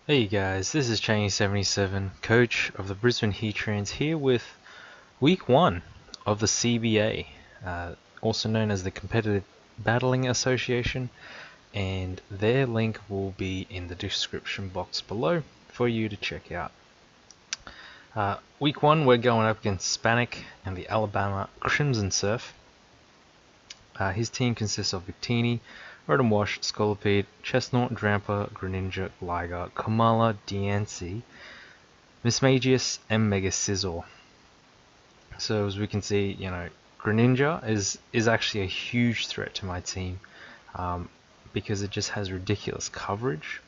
Hey guys, this is Chinese77, coach of the Brisbane Heatrans, here with week 1 of the CBA, also known as the Competitive Battling Association, and their link will be in the description box below for you to check out. Week 1 we're going up against Spanik and the Alabama Crimson Surf. His team consists of Victini, Rotom Wash, Scolipede, Chestnut, Drampa, Greninja, Gligar, Kamala, Diancie, Mismagius, and Mega Scizor. So as we can see, Greninja is actually a huge threat to my team because it just has ridiculous coverage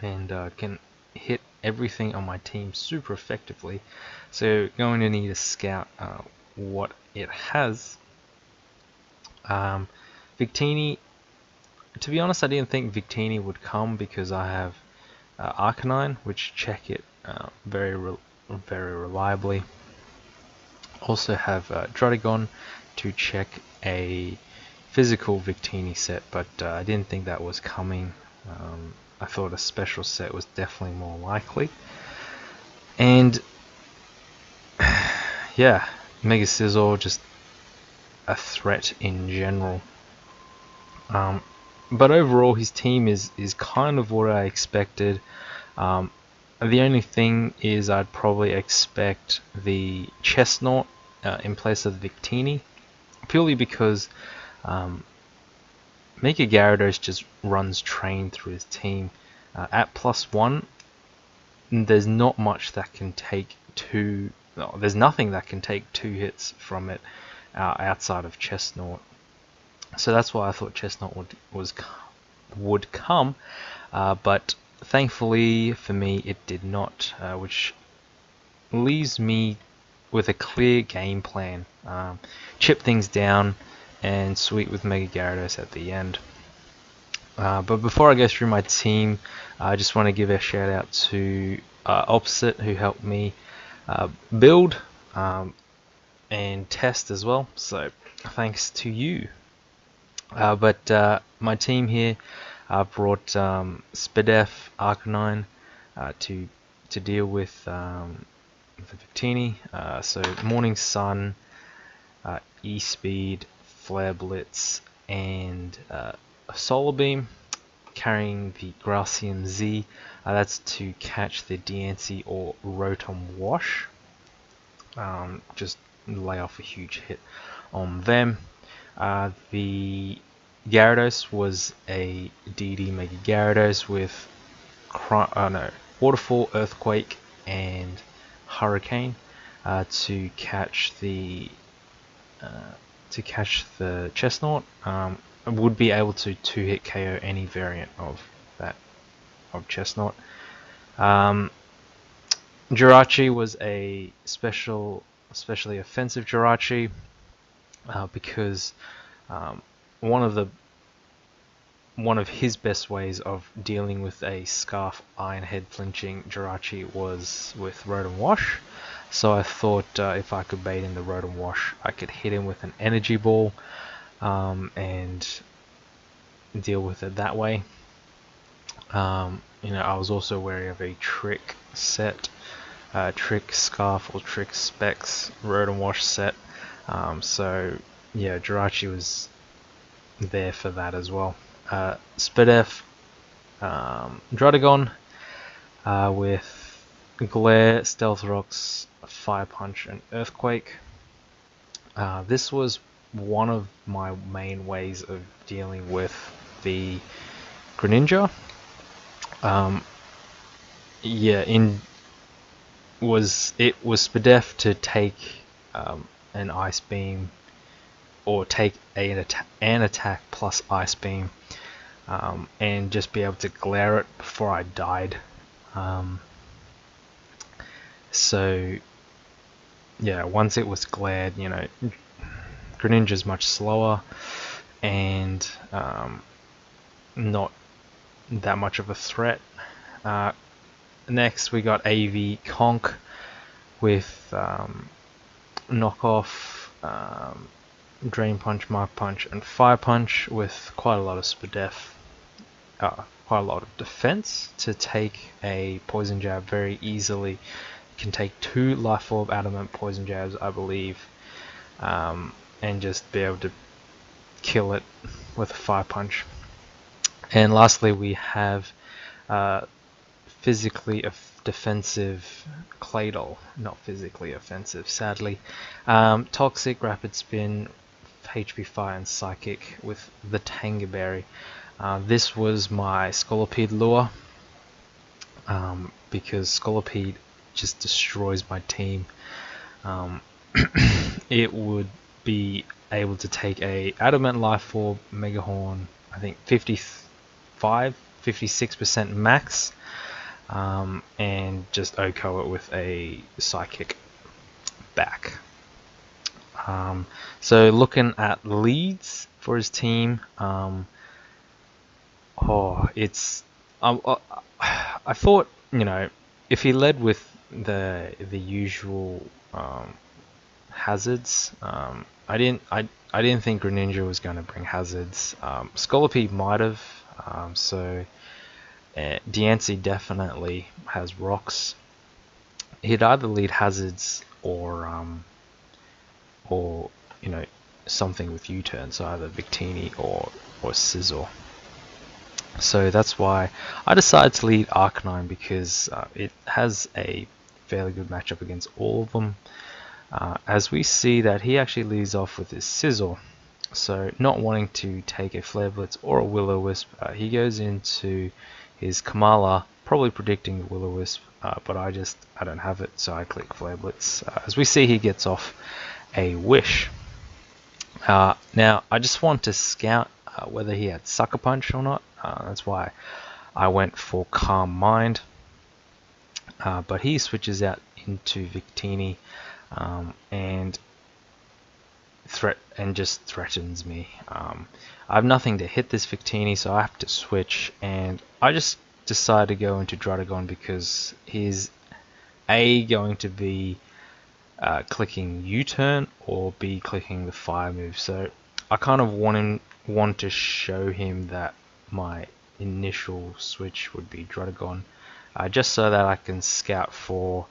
and can hit everything on my team super effectively. So going to need to scout what it has. Victini, to be honest, I didn't think Victini would come because I have Arcanine, which check it very reliably. Also have Druddigon to check a physical Victini set, but I didn't think that was coming. I thought a special set was definitely more likely. And yeah, Mega Scizor, just a threat in general. But overall, his team is kind of what I expected. The only thing is I'd probably expect the Chestnut in place of the Victini, purely because Mega Gyarados just runs train through his team. At +1, there's not much that can take two. No, there's nothing that can take 2 hits from it outside of Chestnut. So that's why I thought Chestnut would come, but thankfully for me it did not, which leaves me with a clear game plan. Chip things down and sweep with Mega Gyarados at the end. But before I go through my team, I just want to give a shout out to Opposite, who helped me build and test as well. So thanks to you. But my team here brought Spadef, Arcanine to deal with the Victini. So Morning Sun, E-Speed, Flare Blitz, and Solar Beam, carrying the Gracian Z. That's to catch the Diancie or Rotom Wash. Just lay off a huge hit on them. The Gyarados was a DD Mega Gyarados with Waterfall, Earthquake, and Hurricane to catch the Chestnut. Would be able to 2-hit KO any variant of Chestnut. Jirachi was a especially offensive Jirachi. Because one of his best ways of dealing with a Scarf Iron Head flinching Jirachi was with Rotom Wash. So I thought if I could bait in the Rotom Wash, I could hit him with an Energy Ball and deal with it that way. I was also wary of a Trick set, Trick Scarf or Trick Specs Rotom Wash set. So yeah, Jirachi was there for that as well. Spadef, Druddigon with Glare, Stealth Rocks, Fire Punch, and Earthquake. This was one of my main ways of dealing with the Greninja. It was Spadef to take an Ice Beam, or take an attack plus Ice Beam, and just be able to glare it before I died. So yeah, once it was glared, Greninja's much slower and not that much of a threat. Next we got AV Conk with knockoff, Drain Punch, Mark Punch, and Fire Punch with quite a lot of Spadef. quite a lot of defense to take a poison jab very easily. Can take 2 life orb adamant poison jabs, I believe, and just be able to kill it with a fire punch. And lastly, we have physically defensive Claydol, not physically offensive, sadly. Toxic, Rapid Spin, HP Fire, and Psychic with the Tangerberry. This was my Scolipede lure, because Scolipede just destroys my team. It would be able to take a Adamant Life Orb, Mega Horn, I think 56% max, and just OHKO it with a Psychic back. So looking at leads for his team, I thought, if he led with the usual hazards, I didn't think Greninja was going to bring hazards. Scolipede might have, so Diancie definitely has rocks. He'd either lead hazards or something with U-turn, so either Victini or Sizzle. So that's why I decided to lead Arcanine, because it has a fairly good matchup against all of them. As we see that he actually leads off with his Sizzle, so not wanting to take a Flare Blitz or a Will-O-Wisp, he goes into his Kamala, probably predicting the Will-O-Wisp, but I don't have it, so I click Flare Blitz. As we see, he gets off a Wish. Now I just want to scout whether he had Sucker Punch or not. That's why I went for Calm Mind, but he switches out into Victini, and just threatens me. I have nothing to hit this Victini, so I have to switch, and I just decided to go into Druddigon because he's A, going to be clicking U-turn, or B, clicking the fire move. So I kind of want to show him that my initial switch would be Druddigon, just so that I can scout for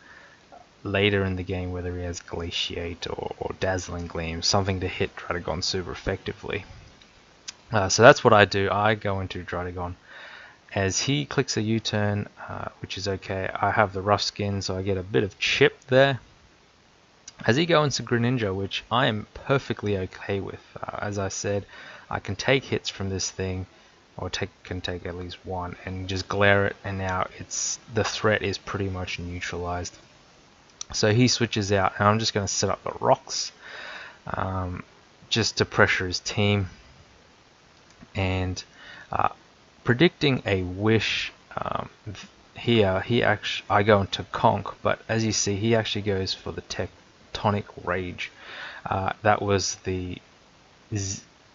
later in the game whether he has Glaciate or Dazzling Gleam, something to hit Druddigon super effectively. So that's what I do. I go into Druddigon. As he clicks a U-turn, which is okay, I have the Rough Skin, so I get a bit of chip there. As he goes into Greninja, which I am perfectly okay with. As I said, I can take hits from this thing, or can take at least one, and just glare it, and now the threat is pretty much neutralized. So he switches out, and I'm just going to set up the rocks, just to pressure his team, and predicting a Wish. Here, I go into Conk, but as you see, he actually goes for the Tectonic Rage. That was the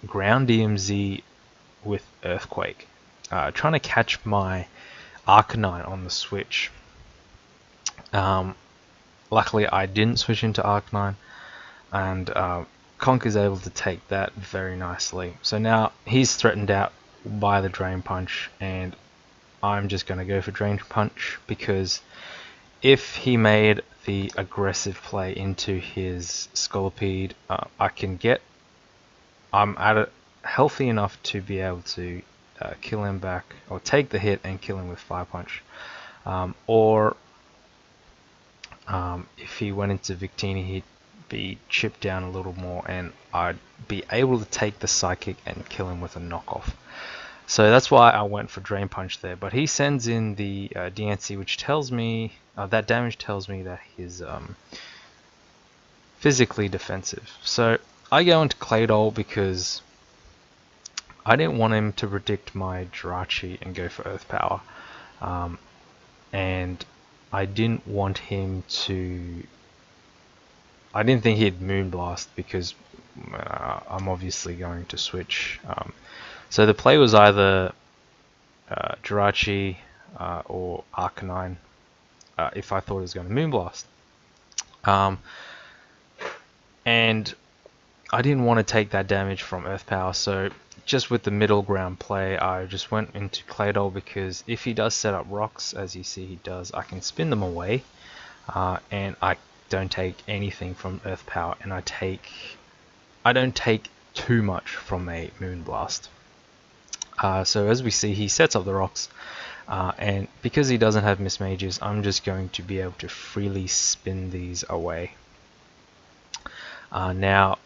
Ground DMZ with Earthquake, trying to catch my Arcanine on the switch. Luckily, I didn't switch into Arcanine, and Conk is able to take that very nicely. So now he's threatened out by the Drain Punch, and I'm just going to go for Drain Punch, because if he made the aggressive play into his Scolipede, I'm at it healthy enough to be able to kill him back, or take the hit and kill him with Fire Punch. If he went into Victini, he'd be chipped down a little more, and I'd be able to take the Psychic and kill him with a knockoff. So that's why I went for Drain Punch there. But he sends in the Diancie, which tells me that damage tells me that he's physically defensive. So I go into Claydol because I didn't want him to predict my Jirachi and go for Earth Power, and I didn't want him to. I didn't think he'd Moonblast, because I'm obviously going to switch. So the play was either Jirachi or Arcanine, if I thought he was going to Moonblast. And I didn't want to take that damage from Earth Power, so just with the middle ground play, I just went into Claydol because if he does set up rocks, as you see he does, I can spin them away, and I don't take anything from Earth Power, and I don't take too much from a Moonblast. So as we see, he sets up the rocks, and because he doesn't have Mismages, I'm just going to be able to freely spin these away. Now,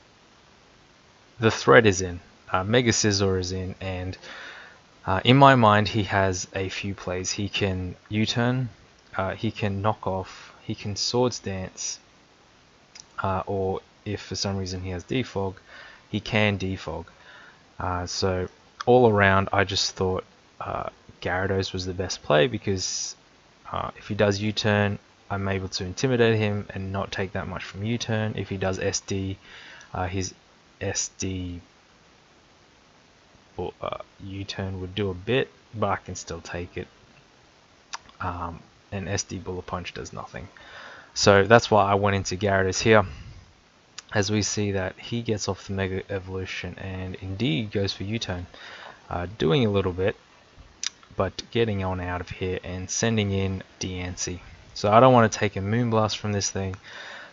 the threat is in. Mega Scizor is in, and in my mind he has a few plays. He can U-turn, he can knock off, he can Swords Dance, or if for some reason he has Defog, he can Defog. So all around I just thought Gyarados was the best play because if he does U-turn, I'm able to intimidate him and not take that much from U-turn. If he does SD, his SD U-turn would do a bit, but I can still take it. And SD Bullet Punch does nothing. So that's why I went into Gyarados here. As we see that he gets off the Mega Evolution and indeed goes for U-turn, doing a little bit, but getting on out of here and sending in Diancie. So I don't want to take a Moonblast from this thing,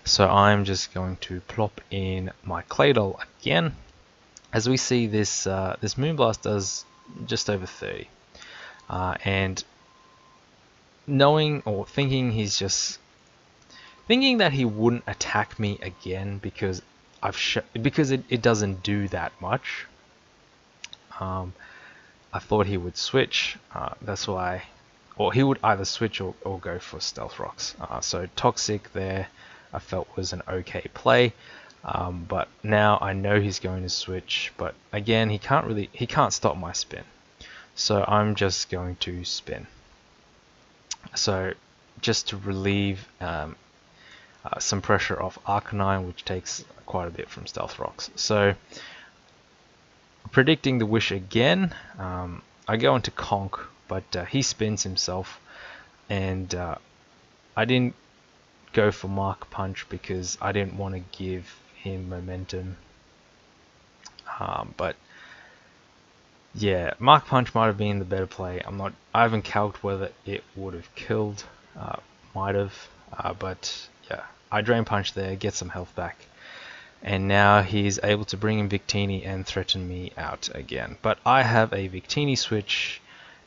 so I'm just going to plop in my Claydol again. As we see, this this Moonblast does just over 30, and knowing or thinking thinking that he wouldn't attack me again because it doesn't do that much. I thought he would switch. That's why, or he would either switch or go for Stealth Rocks. So Toxic there, I felt was an okay play. But now I know he's going to switch. But again, he can't stop my spin. So I'm just going to spin. So just to relieve some pressure off Arcanine, which takes quite a bit from Stealth Rocks. So predicting the Wish again, I go into Conk, but he spins himself, and I didn't go for Mark Punch because I didn't want to give him momentum. But yeah, Mark Punch might have been the better play. I haven't calculated whether it would have killed. Might have, but yeah, I Drain Punch there, get some health back. And now he's able to bring in Victini and threaten me out again. But I have a Victini switch,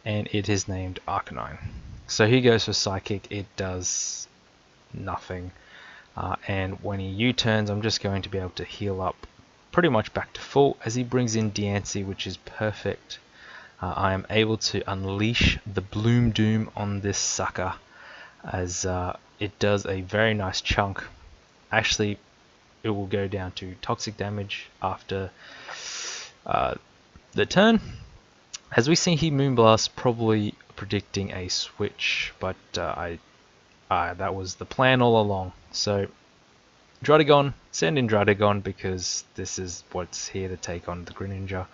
and it is named Arcanine. So he goes for Psychic, it does nothing. And when he U-turns, I'm just going to be able to heal up pretty much back to full. As he brings in Diancie, which is perfect, I am able to unleash the Bloom Doom on this sucker, as it does a very nice chunk. Actually, it will go down to toxic damage after the turn. As we see, he Moonblast, probably predicting a switch, but that was the plan all along. So Druddigon, send in Druddigon because this is what's here to take on the Greninja,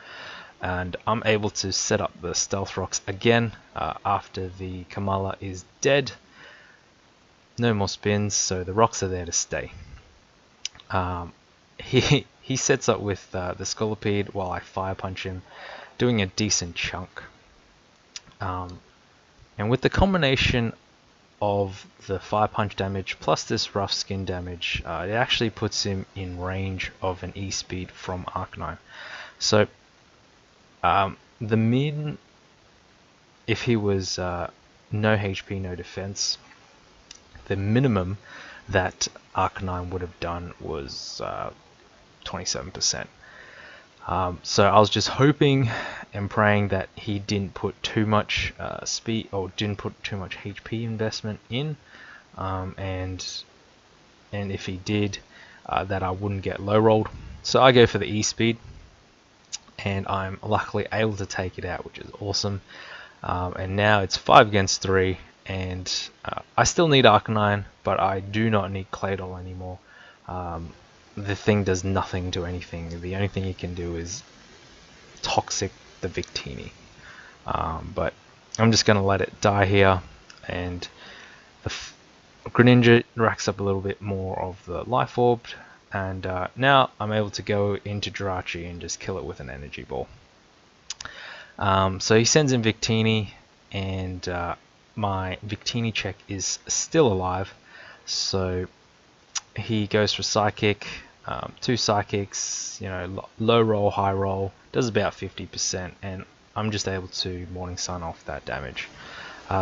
and I'm able to set up the Stealth Rocks again after the Kamala is dead. No more spins, so the rocks are there to stay. He sets up with the Scolipede while I Fire Punch him, doing a decent chunk. And with the combination of the Fire Punch damage plus this Rough Skin damage, it actually puts him in range of an E-Speed from Arcanine. So the min, if he was no HP, no defense, the minimum that Arcanine would have done was 27%. So I was just hoping and praying that he didn't put too much speed or didn't put too much HP investment in, and if he did, that I wouldn't get low rolled. So I go for the E-Speed, and I'm luckily able to take it out, which is awesome. And now it's 5 against 3. And I still need Arcanine, but I do not need Claydol anymore. The thing does nothing to anything. The only thing you can do is Toxic the Victini. But I'm just going to let it die here, and the Greninja racks up a little bit more of the Life Orb, and now I'm able to go into Jirachi and just kill it with an Energy Ball. So he sends in Victini, and my Victini check is still alive. So he goes for Psychic, 2 Psychics, low roll, high roll, does about 50%, and I'm just able to Morning Sun off that damage.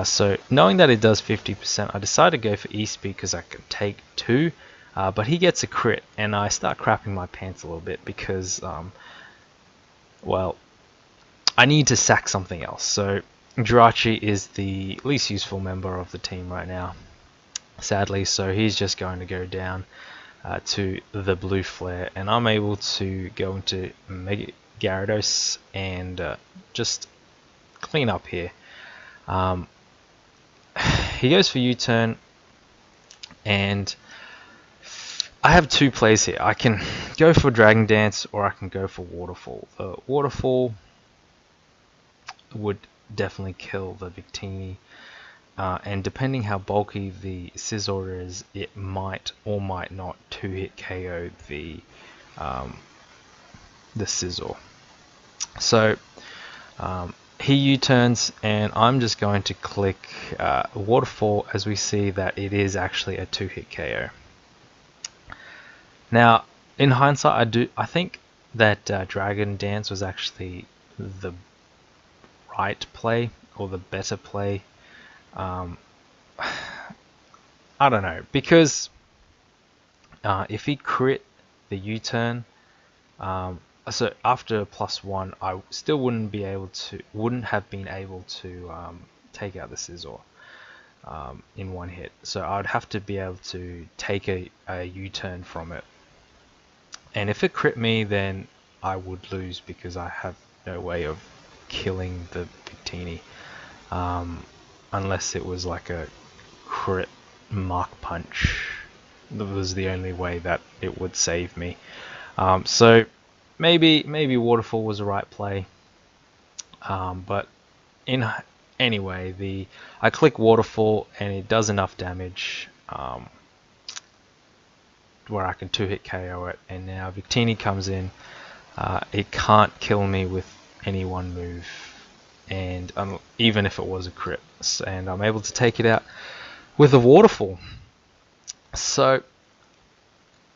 So knowing that it does 50%, I decided to go for E-Speed because I could take 2, but he gets a crit, and I start crapping my pants a little bit because, well, I need to sack something else. So Jirachi is the least useful member of the team right now, sadly, so he's just going to go down to the blue flare, and I'm able to go into Mega Gyarados and just clean up here. He goes for U-turn, and I have 2 plays here. I can go for Dragon Dance, or I can go for Waterfall. The Waterfall would definitely kill the Victini, and depending how bulky the Scizor is, it might or might not 2-hit KO the Scizor. So he U-turns, and I'm just going to click Waterfall, as we see that it is actually a 2-hit KO. Now, in hindsight, I think that Dragon Dance was actually the right play, or the better play. I don't know, because if he crit the U-turn, so after +1, I still wouldn't have been able to take out the Scizor in one hit. So I'd have to be able to take a U-turn from it. And if it crit me, then I would lose because I have no way of killing the Victini. Unless it was like a crit Mark Punch. That was the only way that it would save me. So maybe Waterfall was the right play. But anyway, I click Waterfall, and it does enough damage where I can 2-hit KO it, and now Victini comes in. It can't kill me with any one move, and even if it was a crit, and I'm able to take it out with a Waterfall. So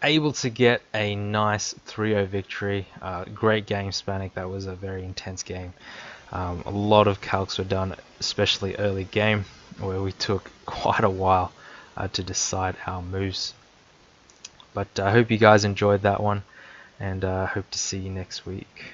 able to get a nice 3-0 victory. Great game, Spanik. That was a very intense game. A lot of calcs were done, especially early game, where we took quite a while to decide our moves. But I hope you guys enjoyed that one, and I hope to see you next week.